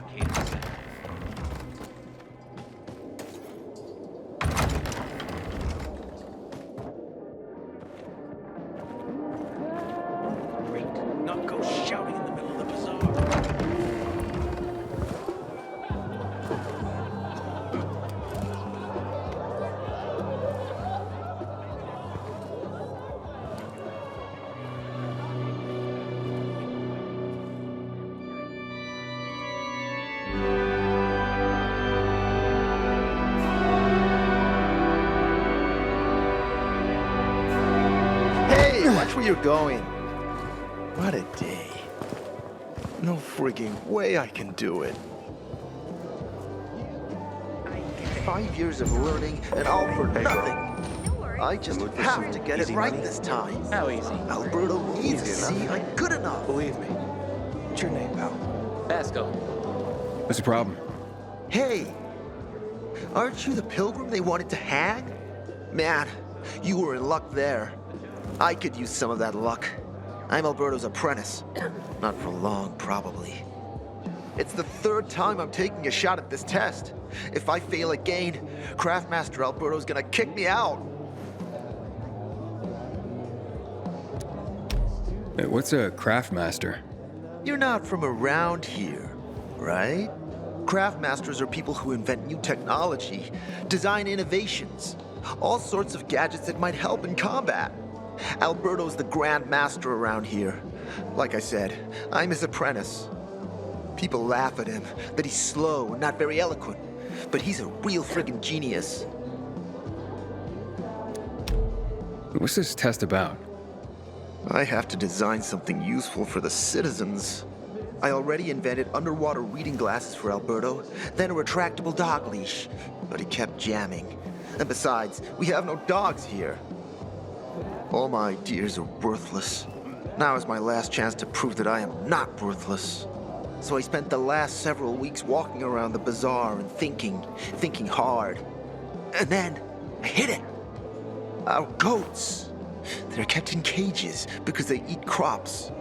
blockades. Great. Not go shouting in the middle of the bazaar. Watch where you're going. What a day. No frigging way I can do it. 5 years of learning and all for nothing. I just have to get it right this time. How easy? Alberto needs to see I'm good enough. Believe me. What's your name, pal? Basco. What's the problem? Hey, aren't you the pilgrim they wanted to hang? Man, you were in luck there. I could use some of that luck. I'm Alberto's apprentice. Not for long, probably. It's the 3rd time I'm taking a shot at this test. If I fail again, Craftmaster Alberto's gonna kick me out. Hey, what's a craftmaster? You're not from around here, right? Craftmasters are people who invent new technology, design innovations, all sorts of gadgets that might help in combat. Alberto's the Grand Master around here. Like I said, I'm his apprentice. People laugh at him, that he's slow and not very eloquent, but he's a real friggin' genius. What's this test about? I have to design something useful for the citizens. I already invented underwater reading glasses for Alberto, then a retractable dog leash, but he kept jamming. And besides, we have no dogs here. All my ideas are worthless. Now is my last chance to prove that I am not worthless. So I spent the last several weeks walking around the bazaar and thinking hard. And then I hit it. Our goats. They're kept in cages because they eat crops.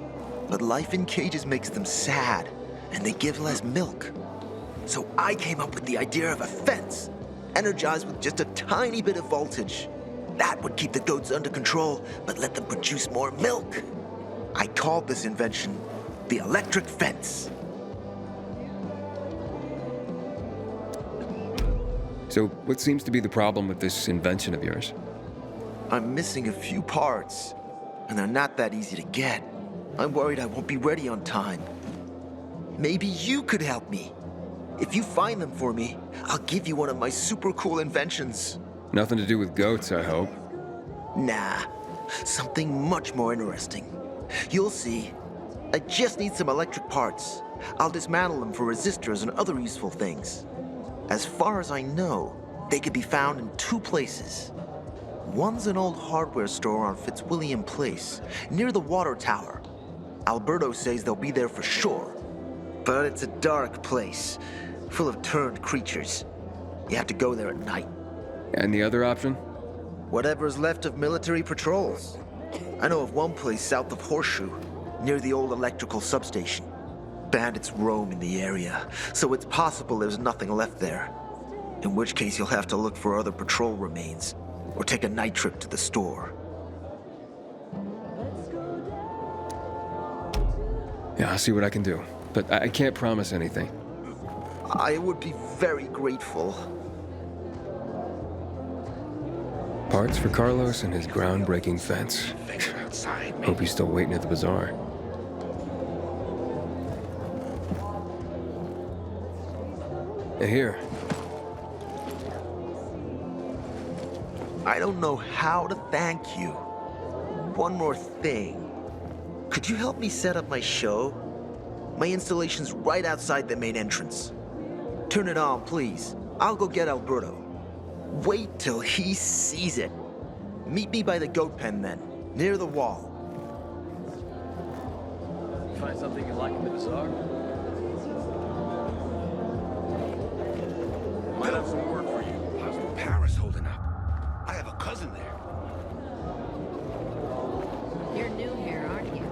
But life in cages makes them sad, and they give less milk. So I came up with the idea of a fence, energized with just a tiny bit of voltage. That would keep the goats under control, but let them produce more milk. I called this invention the electric fence. So, what seems to be the problem with this invention of yours? I'm missing a few parts, and they're not that easy to get. I'm worried I won't be ready on time. Maybe you could help me. If you find them for me, I'll give you one of my super cool inventions. Nothing to do with goats, I hope. Nah, something much more interesting. You'll see. I just need some electric parts. I'll dismantle them for resistors and other useful things. As far as I know, they could be found in 2 places. One's an old hardware store on Fitzwilliam Place, near the water tower. Alberto says they'll be there for sure. But it's a dark place, full of turned creatures. You have to go there at night. And the other option? Whatever's left of military patrols. I know of one place south of Horseshoe, near the old electrical substation. Bandits roam in the area, so it's possible there's nothing left there. In which case you'll have to look for other patrol remains, or take a night trip to the store. Yeah, I'll see what I can do. But I can't promise anything. I would be very grateful. Parts for Carlos and his groundbreaking fence. Hope he's still waiting at the bazaar. Here. I don't know how to thank you. One more thing. Could you help me set up my show? My installation's right outside the main entrance. Turn it on, please. I'll go get Alberto. Wait till he sees it. Meet me by the goat pen then, near the wall. Find something you like in the bazaar? Might have some work for you. How's Paris holding up? I have a cousin there. You're new here, aren't you?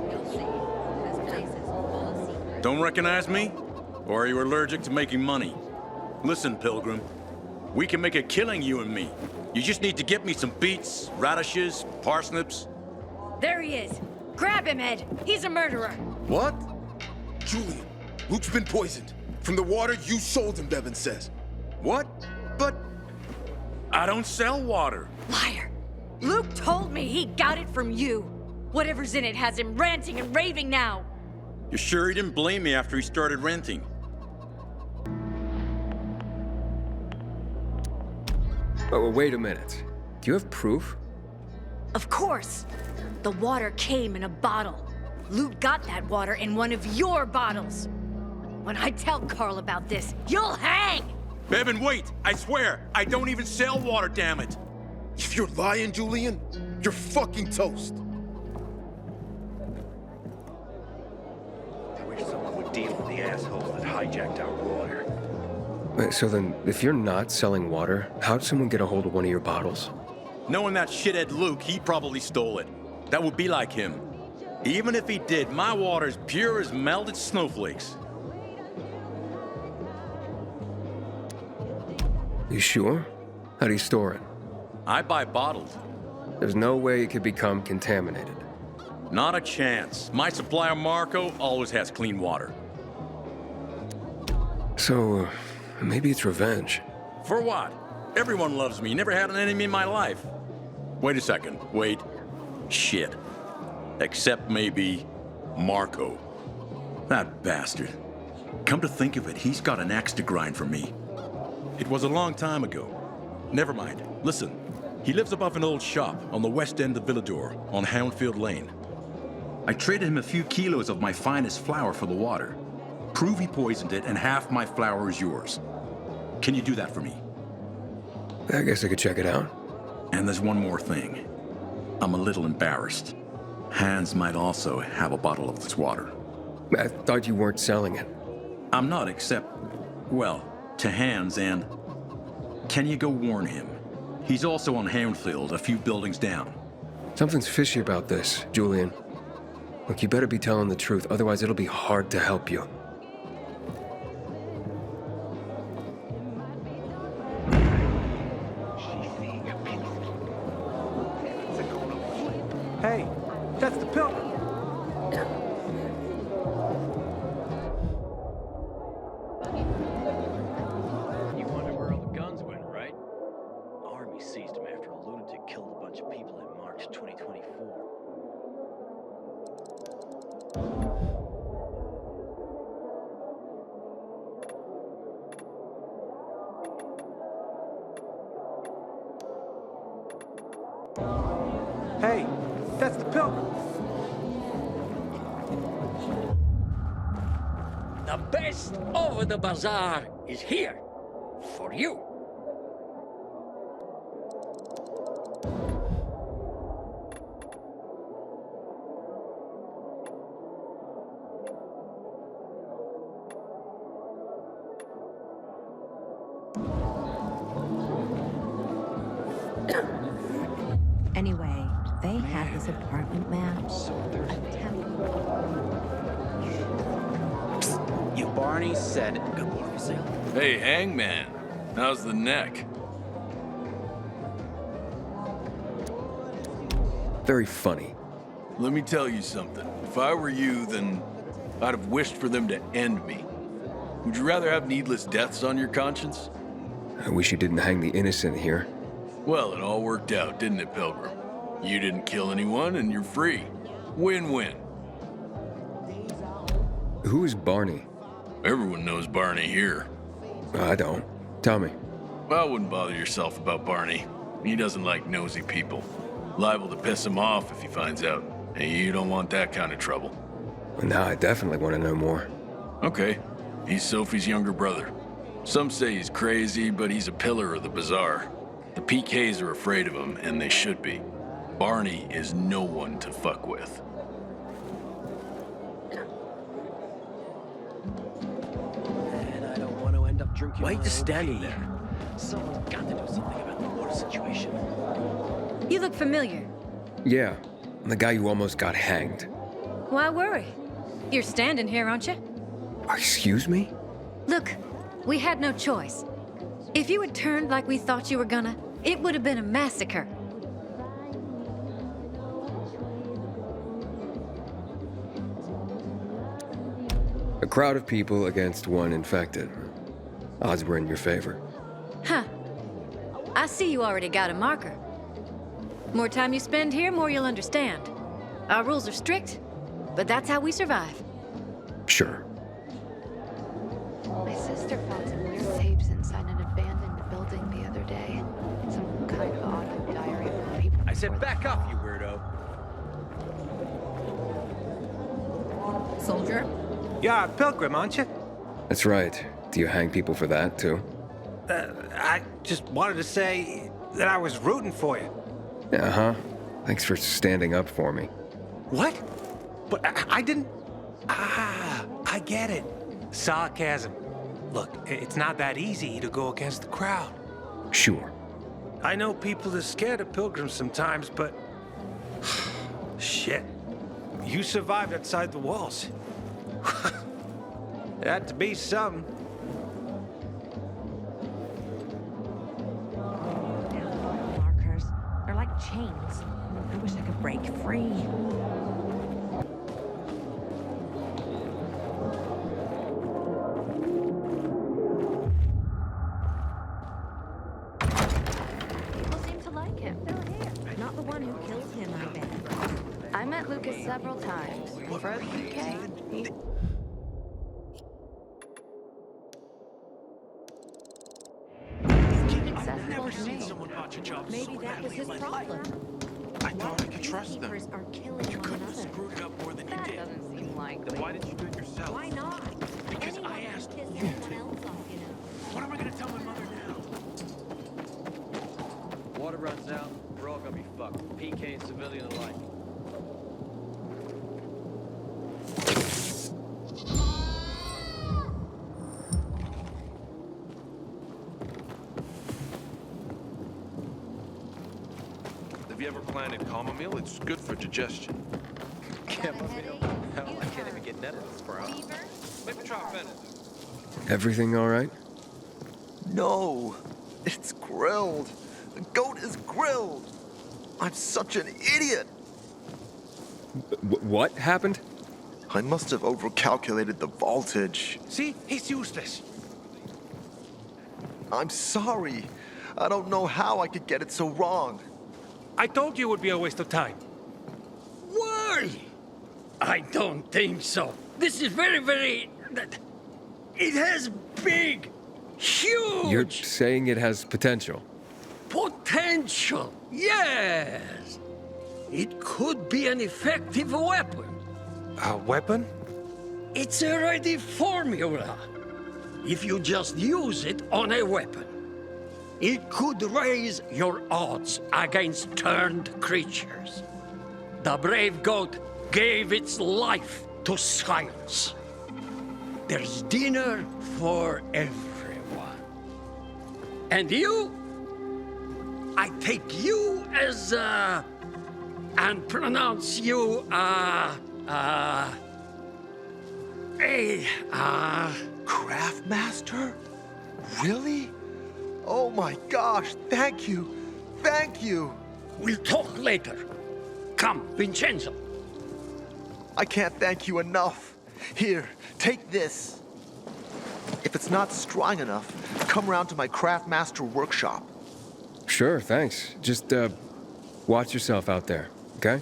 You'll see. This place is full of secrets. Don't recognize me? Or are you allergic to making money? Listen, Pilgrim. We can make a killing, you and me. You just need to get me some beets, radishes, parsnips. There he is. Grab him, Ed. He's a murderer. What? Julian, Luke's been poisoned. From the water you sold him, Devin says. What? But I don't sell water. Liar. Luke told me he got it from you. Whatever's in it has him ranting and raving now. You sure he didn't blame me after he started renting? Oh, wait a minute. Do you have proof? Of course. The water came in a bottle. Luke got that water in one of your bottles. When I tell Carl about this, you'll hang! Bevan, wait! I swear, I don't even sell water, damn it! If you're lying, Julian, you're fucking toast. I wish someone would deal with the assholes that hijacked our water. Wait, so then, if you're not selling water, how'd someone get a hold of one of your bottles? Knowing that shithead Luke, he probably stole it. That would be like him. Even if he did, my water's pure as melted snowflakes. You sure? How do you store it? I buy bottled. There's no way it could become contaminated. Not a chance. My supplier, Marco, always has clean water. So, maybe it's revenge. For what? Everyone loves me. Never had an enemy in my life. Wait a second. Wait. Shit. Except maybe Marco. That bastard. Come to think of it, he's got an axe to grind for me. It was a long time ago. Never mind. Listen. He lives above an old shop on the west end of Villador on Houndfield Lane. I traded him a few kilos of my finest flour for the water. Prove he poisoned it and half my flour is yours. Can you do that for me? I guess I could check it out. And there's one more thing. I'm a little embarrassed. Hans might also have a bottle of this water. I thought you weren't selling it. I'm not, except, well, to Hans and... Can you go warn him? He's also on Houndfield, a few buildings down. Something's fishy about this, Julian. Look, you better be telling the truth, otherwise it'll be hard to help you. Hey, that's the Pilgrim. You wonder where all the guns went, right? Army seized them after a lunatic killed a bunch of people in March 2024. Hey, that's the Pilgrim. The best of the Bazaar is here. For you. Anyway, they had this apartment map. You Barney said good luck yourself. Hey, Hangman. How's the neck? Very funny. Let me tell you something. If I were you, then I'd have wished for them to end me. Would you rather have needless deaths on your conscience? I wish you didn't hang the innocent here. Well, it all worked out, didn't it, Pilgrim? You didn't kill anyone, and you're free. Win-win. Who is Barney? Everyone knows Barney here. I don't. Tell me. Well, wouldn't bother yourself about Barney. He doesn't like nosy people. Liable to piss him off if he finds out. And you don't want that kind of trouble. Well, now I definitely want to know more. Okay. He's Sophie's younger brother. Some say he's crazy, but he's a pillar of the Bazaar. The PKs are afraid of him, and they should be. Barney is no one to fuck with. And I don't want to end up drinking. Why are my you own standing pee. there? Someone's got to do something about the water situation. You look familiar. Yeah, I'm the guy who almost got hanged. Why worry? You're standing here, aren't you? Excuse me? Look, we had no choice. If you had turned like we thought you were gonna, it would have been a massacre. A crowd of people against one infected. Odds were in your favor. Huh. I see you already got a marker. More time you spend here, more you'll understand. Our rules are strict, but that's how we survive. Sure. My sister found some weird tapes inside an abandoned building the other day. Some kind of audio diary from people. I said back up, you weirdo. Soldier? You're a pilgrim, aren't you? That's right. Do you hang people for that, too? I just wanted to say that I was rooting for you. Uh-huh. Thanks for standing up for me. What? But I didn't... Ah, I get it. Sarcasm. Look, it's not that easy to go against the crowd. Sure. I know people are scared of pilgrims sometimes, but... Shit. You survived outside the walls. It had to be something. Markers. They're like chains. I wish I could break free. People seem to like him. Not the one who killed him, I bet. I met Lucas several times. And for a PK, accessible to me. Maybe that was his problem. I thought I could trust them. Peacekeepers are killing You one couldn't have another. screwed it up more than you That did. doesn't seem likely. Then why didn't you do it yourself? Why not? Because Anyone I can asked piss you someone to. else off, you know. What am I gonna tell my mother now? Water runs out, we're all gonna be fucked. PK and civilian alike. Have you ever planted chamomile? It's good for digestion. Chamomile? Hell, I can't even get nettles, bro. Maybe try Fennel. Everything all right? No, it's grilled. The goat is grilled. I'm such an idiot. What happened? I must have overcalculated the voltage. See? He's useless. I'm sorry. I don't know how I could get it so wrong. I told you it would be a waste of time. Why? I don't think so. This is very... It has big, huge... You're saying it has potential? Potential, yes. It could be an effective weapon. A weapon? It's a ready formula. If you just use it on a weapon, it could raise your odds against turned creatures. The brave goat gave its life to science. There's dinner for everyone. And you? I take you as, and pronounce you, Craftmaster? Really? Oh my gosh, thank you. Thank you. We'll talk later. Come, Vincenzo. I can't thank you enough. Here, take this. If it's not strong enough, come round to my Craftmaster workshop. Sure, thanks. Just, watch yourself out there, okay?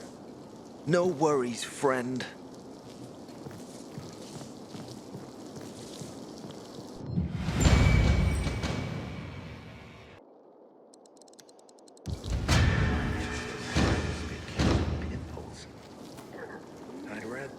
No worries, friend. I'd read.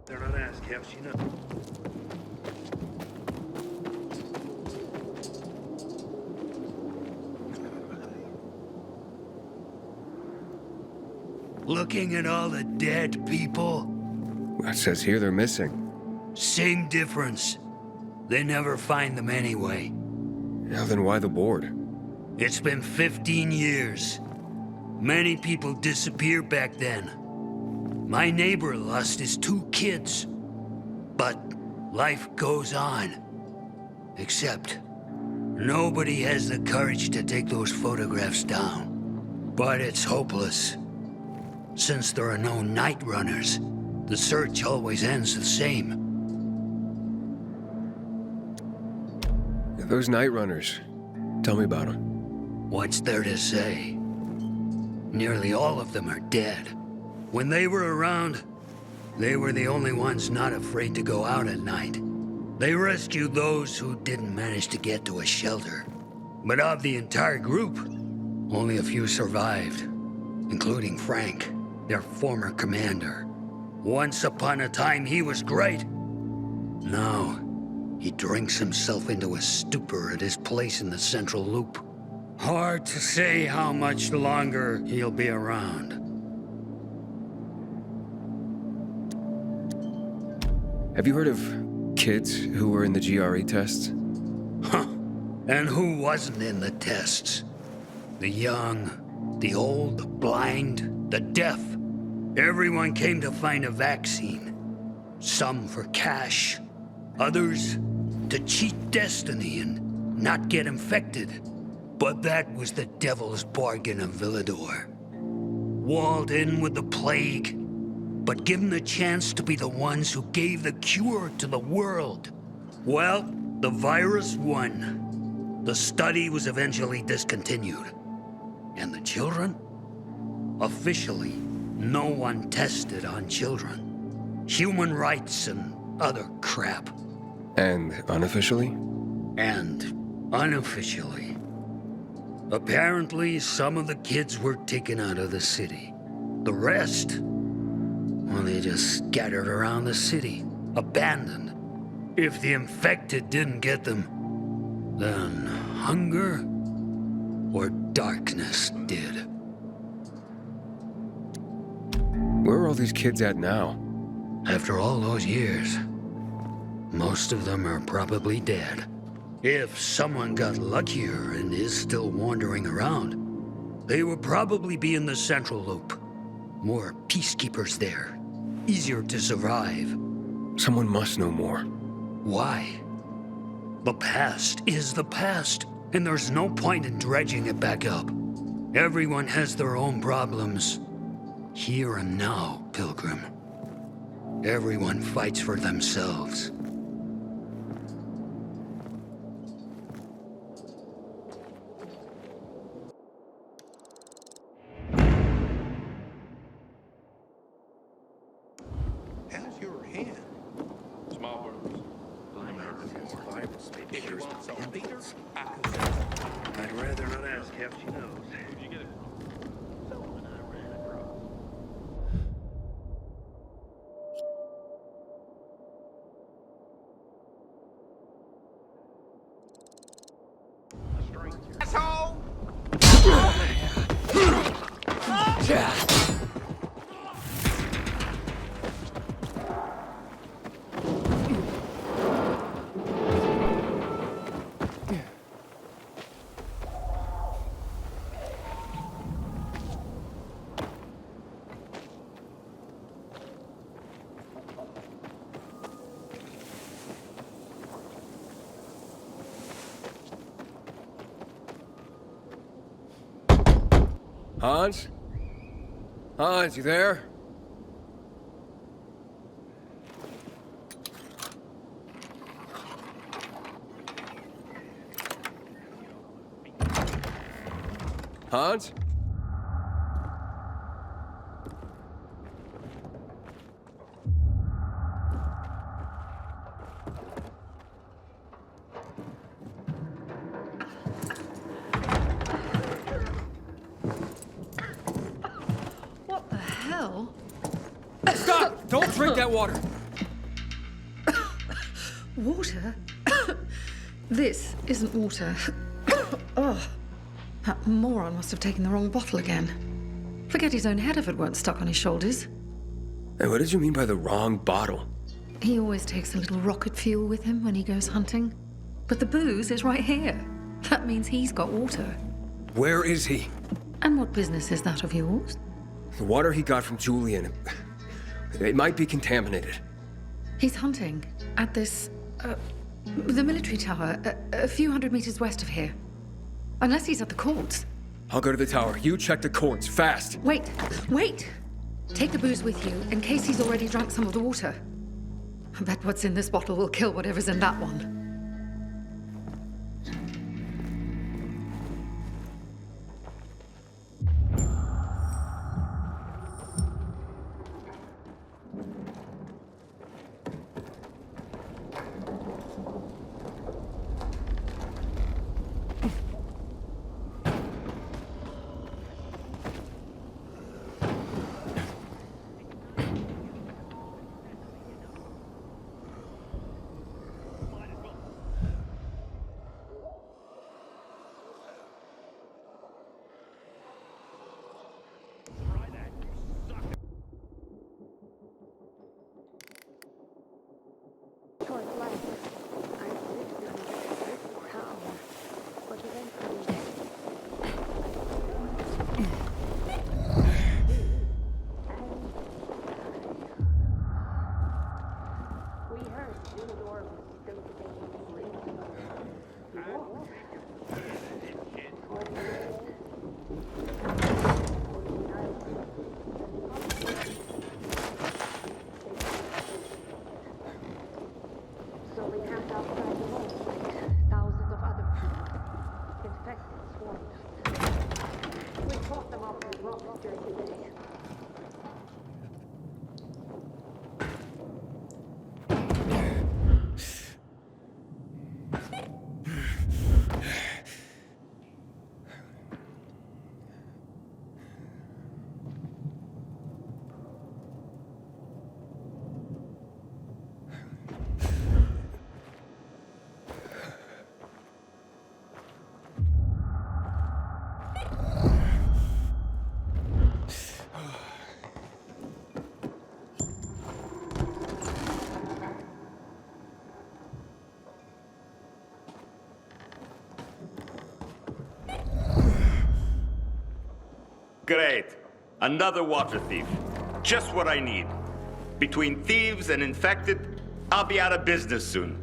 They're not asked, how she know? Looking at all the dead people? It says here they're missing. Same difference. They never find them anyway. Now then why the board? It's been 15 years. Many people disappeared back then. My neighbor lost his 2 kids. But life goes on. Except, nobody has the courage to take those photographs down. But it's hopeless. Since there are no night runners, the search always ends the same. Those night runners. Tell me about them. What's there to say? Nearly all of them are dead. When they were around, they were the only ones not afraid to go out at night. They rescued those who didn't manage to get to a shelter. But of the entire group, only a few survived, including Frank, their former commander. Once upon a time, he was great. Now, he drinks himself into a stupor at his place in the Central Loop. Hard to say how much longer he'll be around. Have you heard of kids who were in the GRE tests? Huh. And who wasn't in the tests? The young, the old, the blind, the deaf. Everyone came to find a vaccine. Some for cash, others to cheat destiny and not get infected. But that was the devil's bargain of Villador. Walled in with the plague, but given the chance to be the ones who gave the cure to the world. Well, the virus won. The study was eventually discontinued. And the children? Officially, no one tested on children. Human rights and other crap. And unofficially? And unofficially. Apparently, some of the kids were taken out of the city. The rest, well, they just scattered around the city, abandoned. If the infected didn't get them, then hunger or darkness did. Where are all these kids at now? After all those years, most of them are probably dead. If someone got luckier and is still wandering around, they would probably be in the Central Loop. More peacekeepers there. Easier to survive. Someone must know more. Why? The past is the past, and there's no point in dredging it back up. Everyone has their own problems. Here and now, Pilgrim. Everyone fights for themselves. How's your hand? Small words. I'd rather not ask how she knows. Where'd you get it from? Someone I ran across. Asshole! Hans? Hans, you there? Hans? What the hell? Stop! Don't drink that water! Water? This isn't water. Oh, that moron must have taken the wrong bottle again. Forget his own head if it weren't stuck on his shoulders. And what did you mean by the wrong bottle? He always takes a little rocket fuel with him when he goes hunting. But the booze is right here. That means he's got water. Where is he? And what business is that of yours? The water he got from Julian. It might be contaminated. He's hunting at this, the military tower, a few hundred meters west of here. Unless he's at the courts. I'll go to the tower. You check the courts, fast. Wait! Take the booze with you, in case he's already drank some of the water. I bet what's in this bottle will kill whatever's in that one. Great. Another water thief. Just what I need. Between thieves and infected, I'll be out of business soon.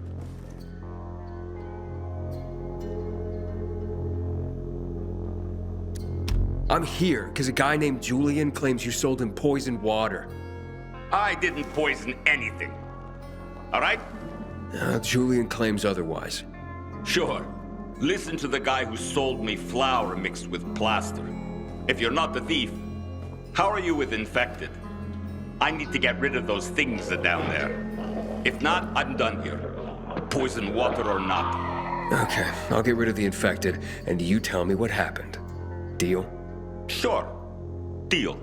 I'm here because a guy named Julian claims you sold him poisoned water. I didn't poison anything. All right? Julian claims otherwise. Sure. Listen to the guy who sold me flour mixed with plaster. If you're not the thief, how are you with infected? I need to get rid of those things that are down there. If not, I'm done here. Poison water or not. Okay, I'll get rid of the infected, and you tell me what happened. Deal? Sure. Deal.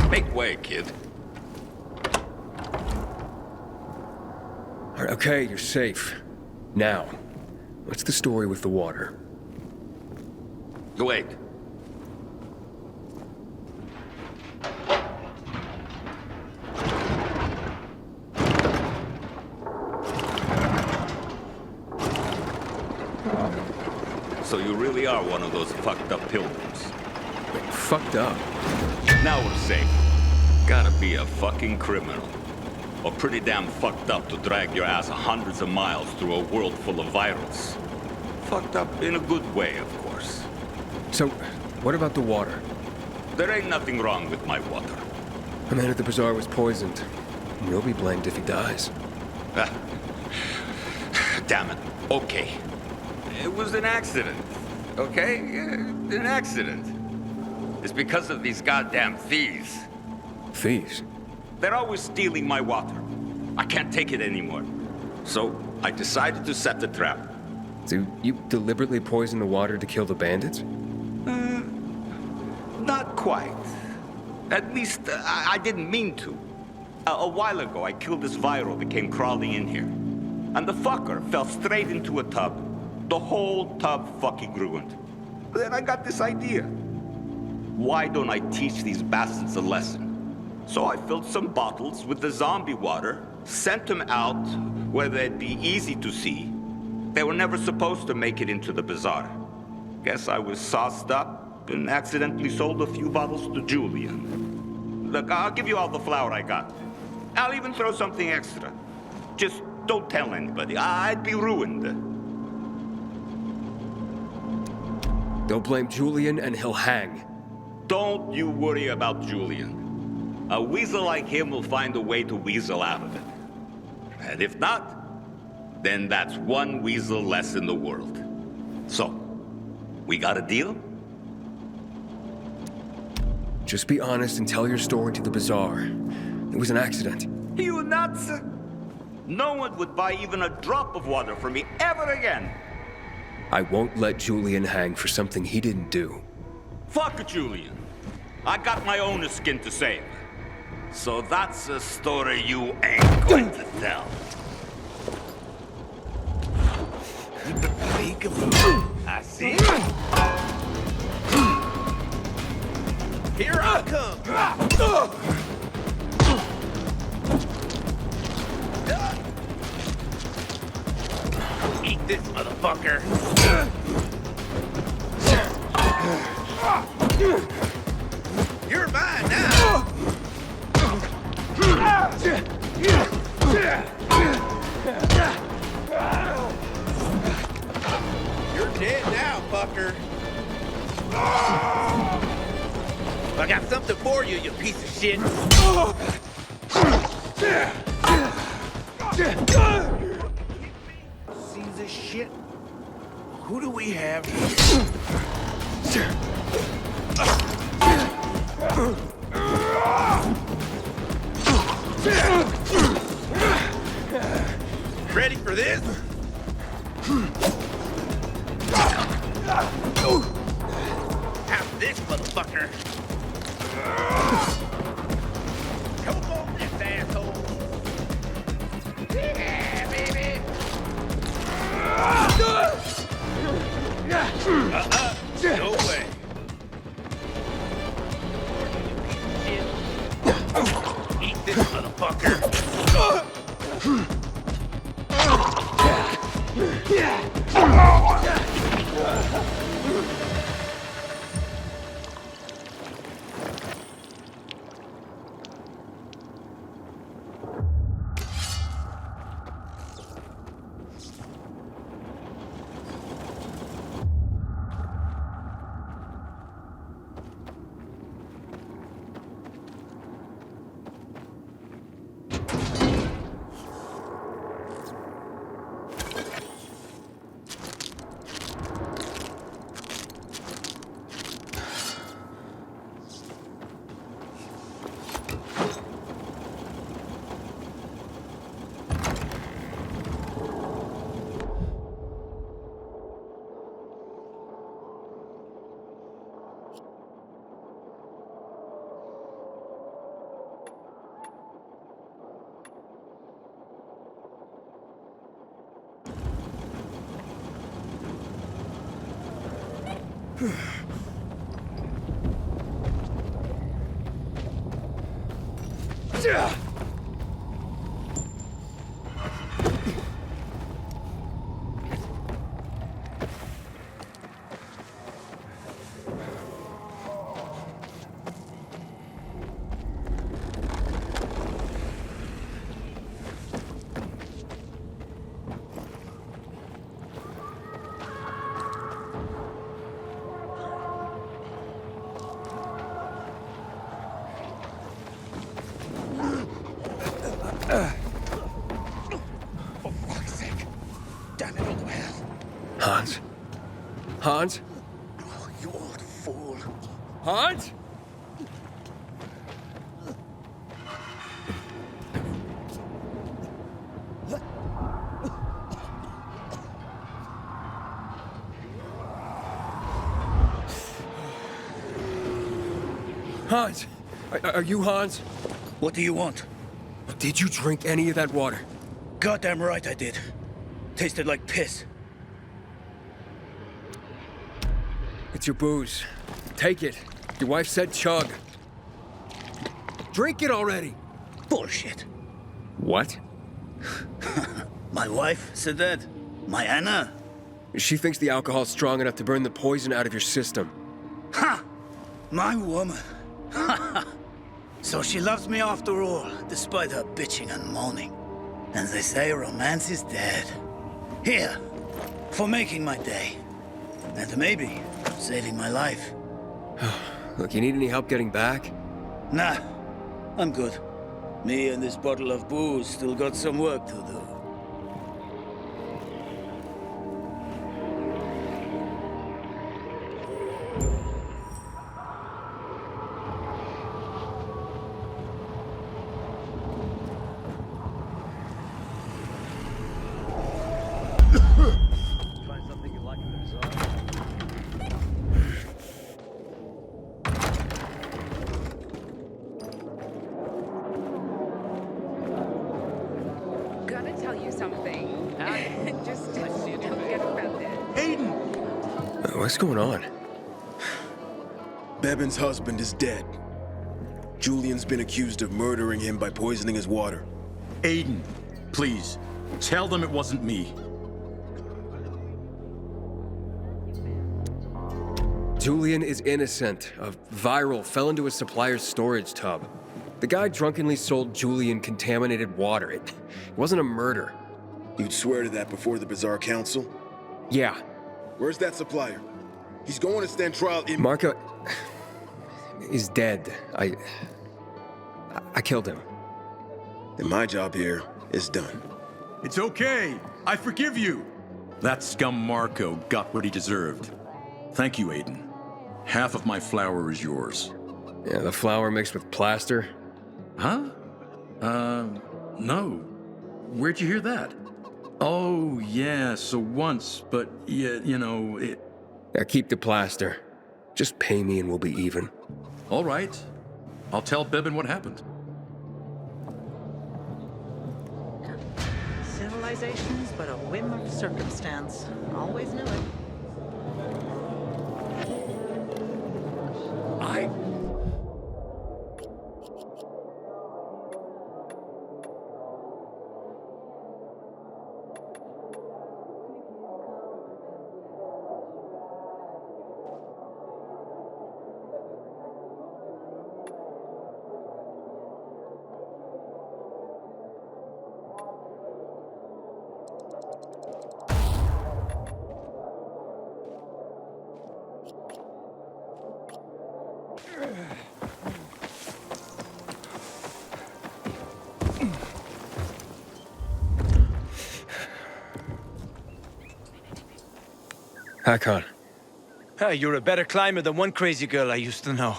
Make way, kid. All right, okay, you're safe. Now, what's the story with the water? Wait. So you really are one of those fucked up pilgrims. Fucked up? Now we're safe. Gotta be a fucking criminal. Or pretty damn fucked up to drag your ass hundreds of miles through a world full of virals. Fucked up in a good way, of course. So, what about the water? There ain't nothing wrong with my water. The man at the bazaar was poisoned. You'll be blamed if he dies. Damn it. Okay. It was an accident. Okay? An accident. It's because of these goddamn thieves. Thieves? They're always stealing my water. I can't take it anymore. So, I decided to set the trap. So, you deliberately poisoned the water to kill the bandits? Not quite. At least, I didn't mean to. A while ago, I killed this viral that came crawling in here. And the fucker fell straight into a tub. The whole tub fucking ruined. Then I got this idea. Why don't I teach these bastards a lesson? So I filled some bottles with the zombie water, sent them out where they'd be easy to see. They were never supposed to make it into the bazaar. Guess I was sauced up and accidentally sold a few bottles to Julian. Look, I'll give you all the flour I got. I'll even throw something extra. Just don't tell anybody. I'd be ruined. Don't blame Julian and he'll hang. Don't you worry about Julian. A weasel like him will find a way to weasel out of it. And if not, then that's one weasel less in the world. So, we got a deal? Just be honest and tell your story to the bazaar. It was an accident. You nuts? No one would buy even a drop of water from me ever again. I won't let Julian hang for something he didn't do. Fuck Julian. I got my own skin to save. So that's a story you ain't going to tell. I see. Here I come. Eat this, motherfucker. You're mine now. You're dead now, fucker. I got something for you, you piece of shit. See this shit? Who do we have here? Ready for this? Have this, motherfucker. Come on, this asshole. Yeah, baby. No way. Eat this, motherfucker. For fuck's sake. Damn it, old man. Hans? Hans? Oh, you old fool. Hans? Hans? Are you Hans? What do you want? Did you drink any of that water? Goddamn right I did. Tasted like piss. It's your booze. Take it. Your wife said chug. Drink it already. Bullshit. What? My wife said that? My Anna? She thinks the alcohol's strong enough to burn the poison out of your system. Ha! My woman. Ha! So she loves me after all, despite her bitching and moaning. And they say romance is dead. Here, for making my day. And maybe saving my life. Look, you need any help getting back? Nah, I'm good. Me and this bottle of booze still got some work to do. Find something you like in the Bazaar? Gonna tell you something. Just don't forget about it. Aiden! What's going on? Bevan's husband is dead. Julian's been accused of murdering him by poisoning his water. Aiden, please, tell them it wasn't me. Julian is innocent. A viral fell into his supplier's storage tub. The guy drunkenly sold Julian contaminated water. It wasn't a murder. You'd swear to that before the Bazaar Council? Yeah. Where's that supplier? He's going to stand trial in— Marco is dead. I killed him. And my job here is done. It's okay. I forgive you. That scum Marco got what he deserved. Thank you, Aiden. Half of my flour is yours. Yeah, the flour mixed with plaster? Huh? No. Where'd you hear that? Oh, yeah, so once, but yeah, you know, it... Yeah, keep the plaster. Just pay me and we'll be even. All right. I'll tell Bibbin what happened. Civilization's but a whim of circumstance. Always knew it. Hakon. You're a better climber than one crazy girl I used to know.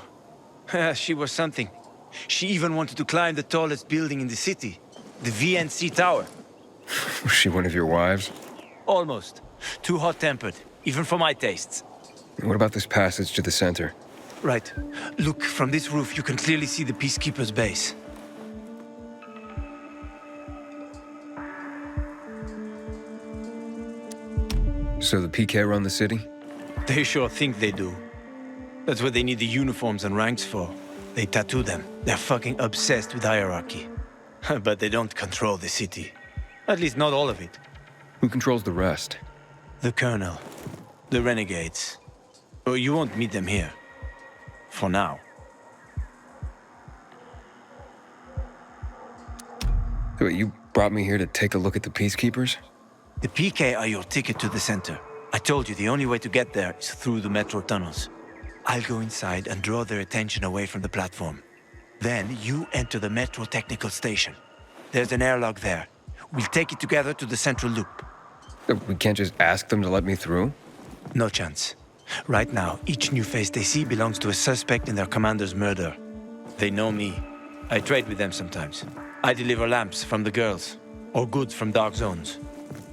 She was something. She even wanted to climb the tallest building in the city, the VNC Tower. Was she one of your wives? Almost. Too hot-tempered, even for my tastes. What about this passage to the center? Right. Look, from this roof you can clearly see the Peacekeeper's base. So the PK run the city? They sure think they do. That's what they need the uniforms and ranks for. They tattoo them. They're fucking obsessed with hierarchy. But they don't control the city. At least not all of it. Who controls the rest? The Colonel. The Renegades. Oh, you won't meet them here. For now. Wait, you brought me here to take a look at the Peacekeepers? The PK are your ticket to the center. I told you the only way to get there is through the metro tunnels. I'll go inside and draw their attention away from the platform. Then you enter the metro technical station. There's an airlock there. We'll take it together to the central loop. We can't just ask them to let me through? No chance. Right now, each new face they see belongs to a suspect in their commander's murder. They know me. I trade with them sometimes. I deliver lamps from the girls, or goods from dark zones.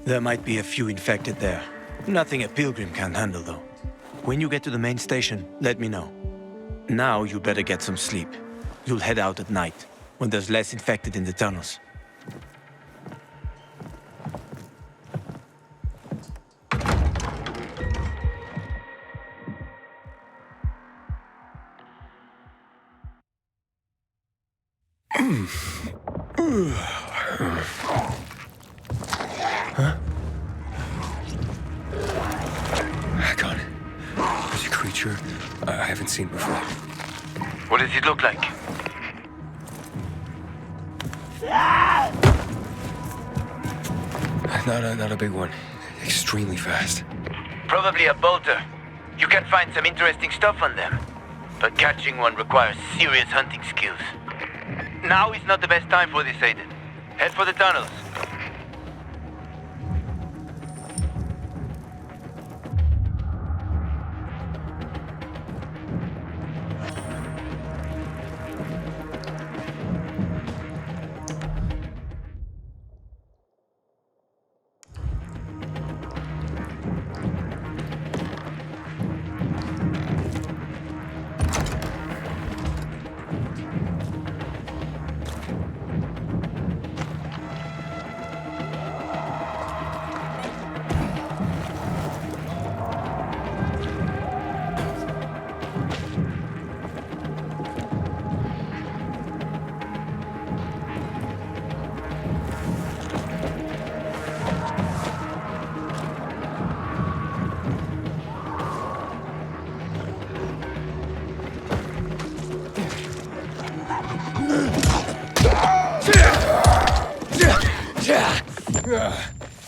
There might be a few infected there. Nothing a pilgrim can handle, though. When you get to the main station, let me know. Now you better get some sleep. You'll head out at night, when there's less infected in the tunnels. Huh? Hakon. There's a creature I haven't seen before. What does it look like? Not a big one. Extremely fast. Probably a bolter. You can find some interesting stuff on them. But catching one requires serious hunting skills. Now is not the best time for this, Aiden. Head for the tunnels.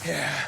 Yeah.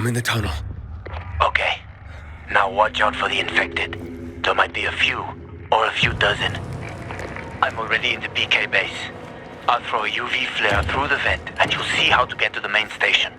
I'm in the tunnel. Okay. Now watch out for the infected. There might be a few, or a few dozen. I'm already in the PK base. I'll throw a UV flare through the vent, and you'll see how to get to the main station.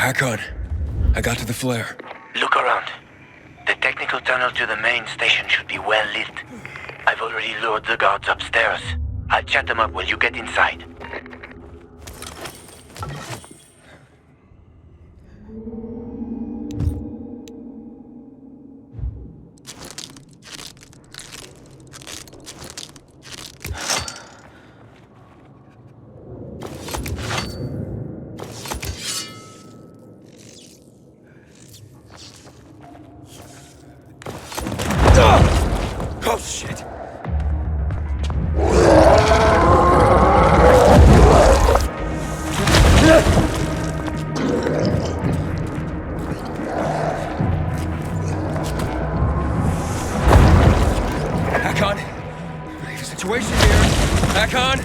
Hakon, I got to the flare. Look around. The technical tunnel to the main station should be well lit. I've already lured the guards upstairs. I'll chat them up while you get inside. Oh, shit! Hakon! We have a situation here! Hakon!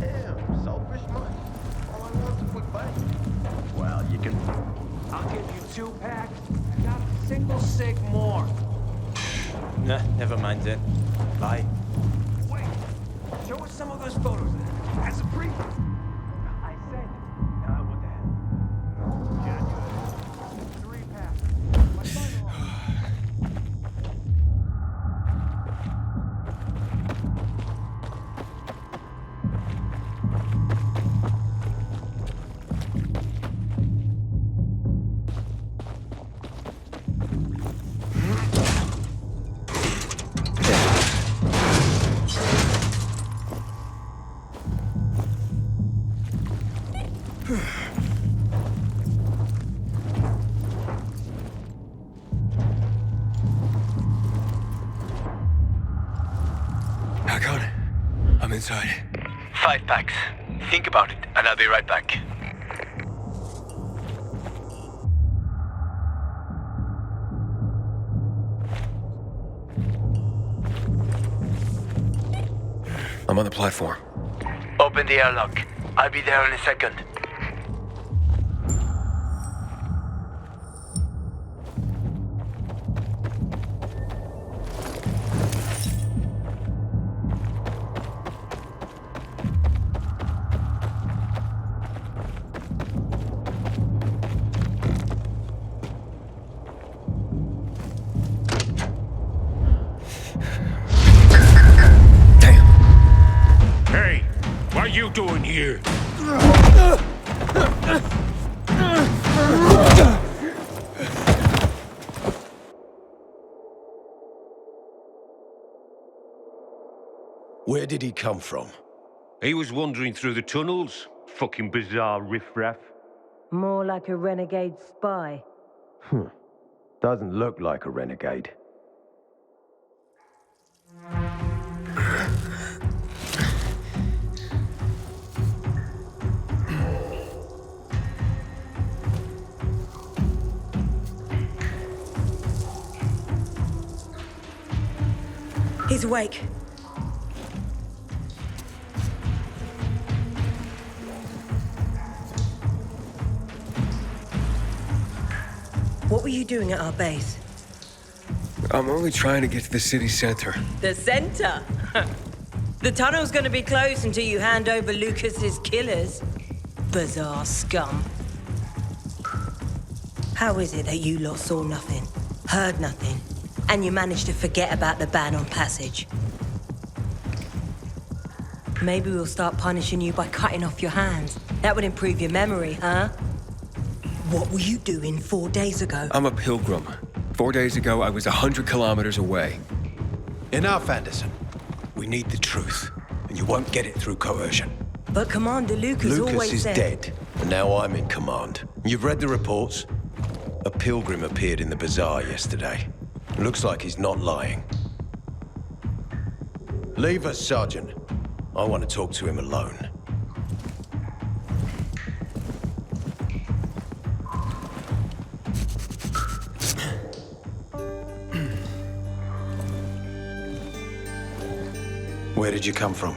Damn, selfish much. second. I'll give you 2 packs. Not a single cig more. Nah, never mind then. Bye. Wait. Show us some of those photos. As a preview. I said. What the hell? Yeah, 3 packs. My final offer. Hakon, I'm inside. 5 packs. Think about it, and I'll be right back. I'm on the platform. Open the airlock. I'll be there in a second. Hey, what are you doing here? Where did he come from? He was wandering through the tunnels. Fucking bizarre riffraff. More like a renegade spy. Doesn't look like a renegade. He's awake. What were you doing at our base? I'm only trying to get to the city center. The center? The tunnel's gonna be closed until you hand over Lucas's killers. Bazaar scum. How is it that you lot saw nothing, heard nothing, and you managed to forget about the ban on passage? Maybe we'll start punishing you by cutting off your hands. That would improve your memory, huh? What were you doing 4 days ago? I'm a pilgrim. 4 days ago, I was 100 kilometers away. Enough, Anderson. We need the truth, and you won't get it through coercion. But Commander Lucas always Lucas is said... dead, and now I'm in command. You've read the reports? A pilgrim appeared in the Bazaar yesterday. Looks like he's not lying. Leave us, Sergeant. I want to talk to him alone. Where did you come from?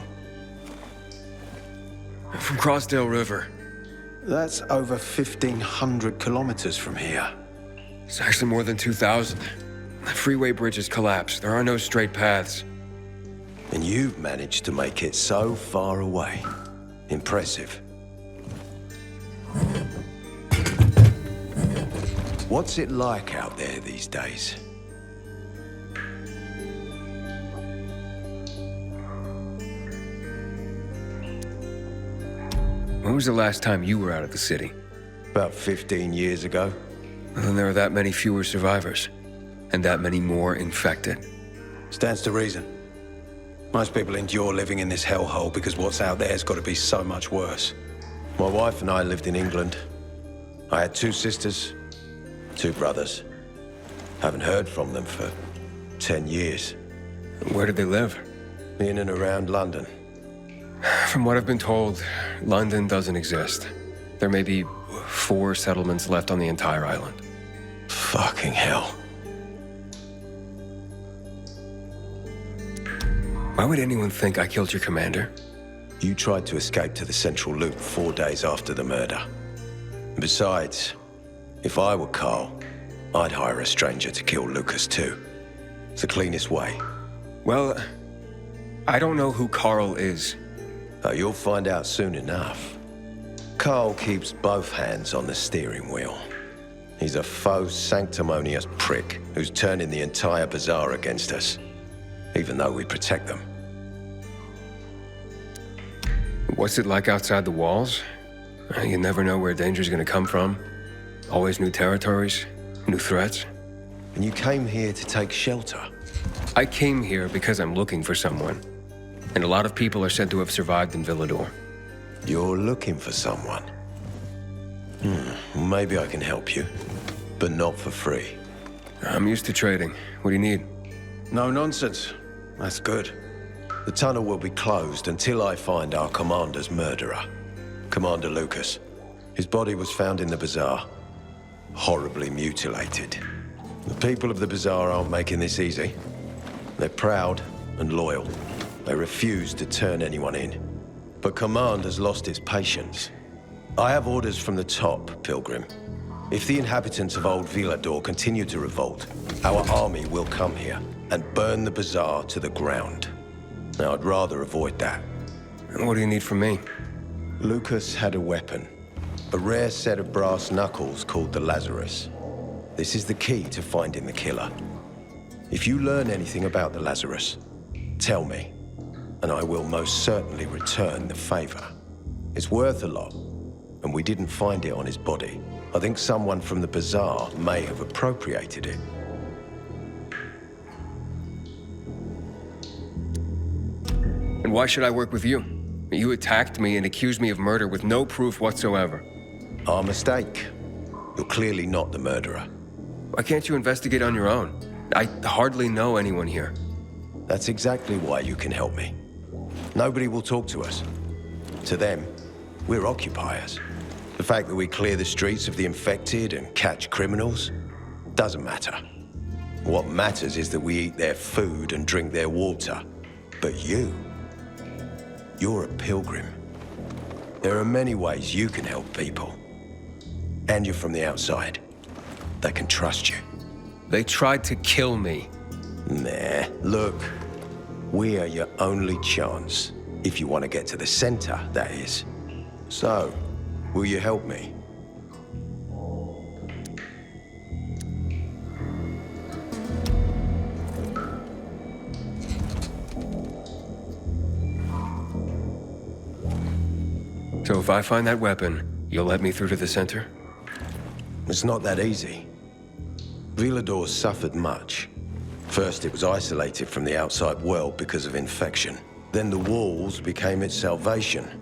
From Crossdale River. That's over 1,500 kilometers from here. It's actually more than 2,000. The freeway bridges collapsed. There are no straight paths. And you've managed to make it so far away. Impressive. What's it like out there these days? When was the last time you were out of the city? About 15 years ago. Well, then there are that many fewer survivors. And that many more infected. Stands to reason. Most people endure living in this hellhole because what's out there's got to be so much worse. My wife and I lived in England. I had 2 sisters, 2 brothers. Haven't heard from them for 10 years. Where did they live? In and around London. From what I've been told, London doesn't exist. There may be 4 settlements left on the entire island. Fucking hell. Why would anyone think I killed your commander? You tried to escape to the central loop 4 days after the murder. Besides, if I were Carl, I'd hire a stranger to kill Lucas too. It's the cleanest way. Well, I don't know who Carl is. Oh, you'll find out soon enough. Carl keeps both hands on the steering wheel. He's a faux sanctimonious prick who's turning the entire Bazaar against us, even though we protect them. What's it like outside the walls? You never know where danger's gonna come from. Always new territories, new threats. And you came here to take shelter? I came here because I'm looking for someone. And a lot of people are said to have survived in Villador. You're looking for someone? Maybe I can help you, but not for free. I'm used to trading. What do you need? No nonsense. That's good. The tunnel will be closed until I find our commander's murderer, Commander Lucas. His body was found in the Bazaar, horribly mutilated. The people of the Bazaar aren't making this easy. They're proud and loyal. They refuse to turn anyone in. But Command has lost its patience. I have orders from the top, Pilgrim. If the inhabitants of Old Villador continue to revolt, our army will come here and burn the Bazaar to the ground. Now, I'd rather avoid that. And what do you need from me? Lucas had a weapon. A rare set of brass knuckles called the Lazarus. This is the key to finding the killer. If you learn anything about the Lazarus, tell me, and I will most certainly return the favor. It's worth a lot, and we didn't find it on his body. I think someone from the Bazaar may have appropriated it. And why should I work with you? You attacked me and accused me of murder with no proof whatsoever. Our mistake. You're clearly not the murderer. Why can't you investigate on your own? I hardly know anyone here. That's exactly why you can help me. Nobody will talk to us. To them, we're occupiers. The fact that we clear the streets of the infected and catch criminals doesn't matter. What matters is that we eat their food and drink their water. But you're a pilgrim. There are many ways you can help people. And you're from the outside. They can trust you. They tried to kill me. Nah, look. We are your only chance. If you want to get to the center, that is. So, will you help me? So if I find that weapon, you'll let me through to the center? It's not that easy. Villador suffered much. First, it was isolated from the outside world because of infection. Then the walls became its salvation.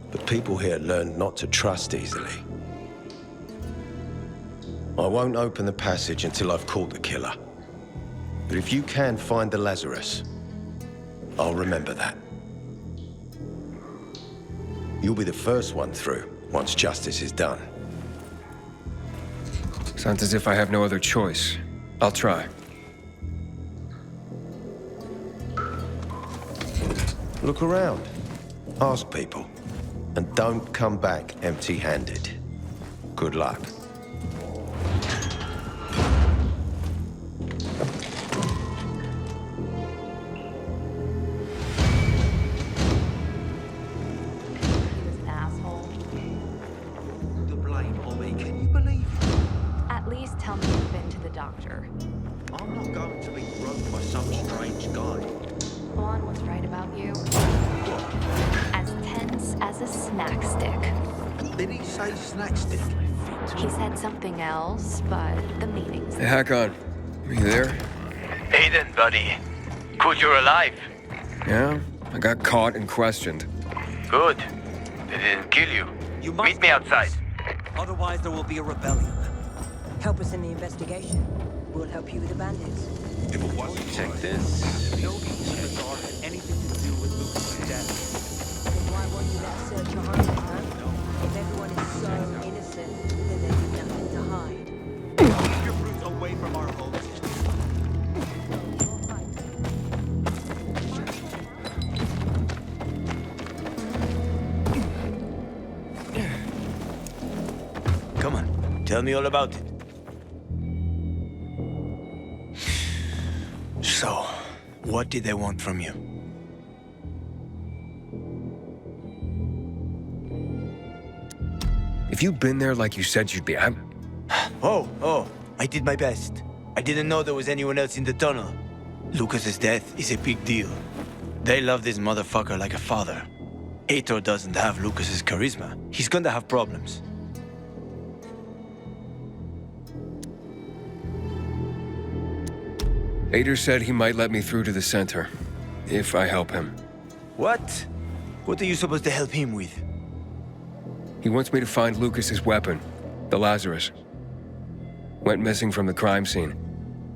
But people here learned not to trust easily. I won't open the passage until I've caught the killer. But if you can find the Lazarus, I'll remember that. You'll be the first one through, once justice is done. Sounds as if I have no other choice. I'll try. Look around. Ask people. And don't come back empty-handed. Good luck. He said something else, but the meaning's... Hey, Hakon. Are you there? Hey then, buddy. Good you're alive. Yeah? I got caught and questioned. Good. They didn't kill you. Meet me outside. Otherwise, there will be a rebellion. Help us in the investigation. We'll help you with the bandits. If it wasn't check this. No Bazaar had anything to do with Lucas' death. Then why won't you let us search your home, huh? If everyone is so innocent, then there's nothing to hide. Keep your brutes away from our homes. Tell me all about it. So, what did they want from you? If you'd been there like you said you'd be, Oh, I did my best. I didn't know there was anyone else in the tunnel. Lucas's death is a big deal. They love this motherfucker like a father. AITOR doesn't have Lucas's charisma. He's gonna have problems. AITOR said he might let me through to the center, if I help him. What? What are you supposed to help him with? He wants me to find Lucas's weapon, the Lazarus. Went missing from the crime scene.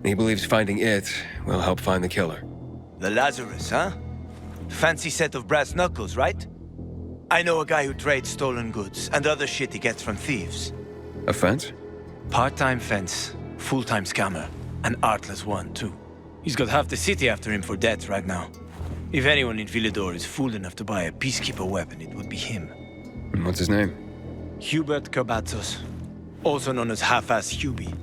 He believes finding it will help find the killer. The Lazarus, huh? Fancy set of brass knuckles, right? I know a guy who trades stolen goods and other shit he gets from thieves. A fence? Part-time fence, full-time scammer. An artless one, too. He's got half the city after him for debt right now. If anyone in Villador is fool enough to buy a peacekeeper weapon, it would be him. And what's his name? Hubert Kerbatzos, also known as Half-Ass Hubie.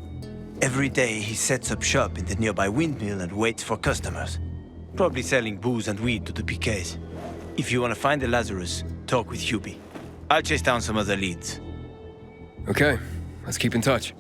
Every day he sets up shop in the nearby windmill and waits for customers. Probably selling booze and weed to the PKs. If you want to find the Lazarus, talk with Hubie. I'll chase down some other leads. Okay, let's keep in touch.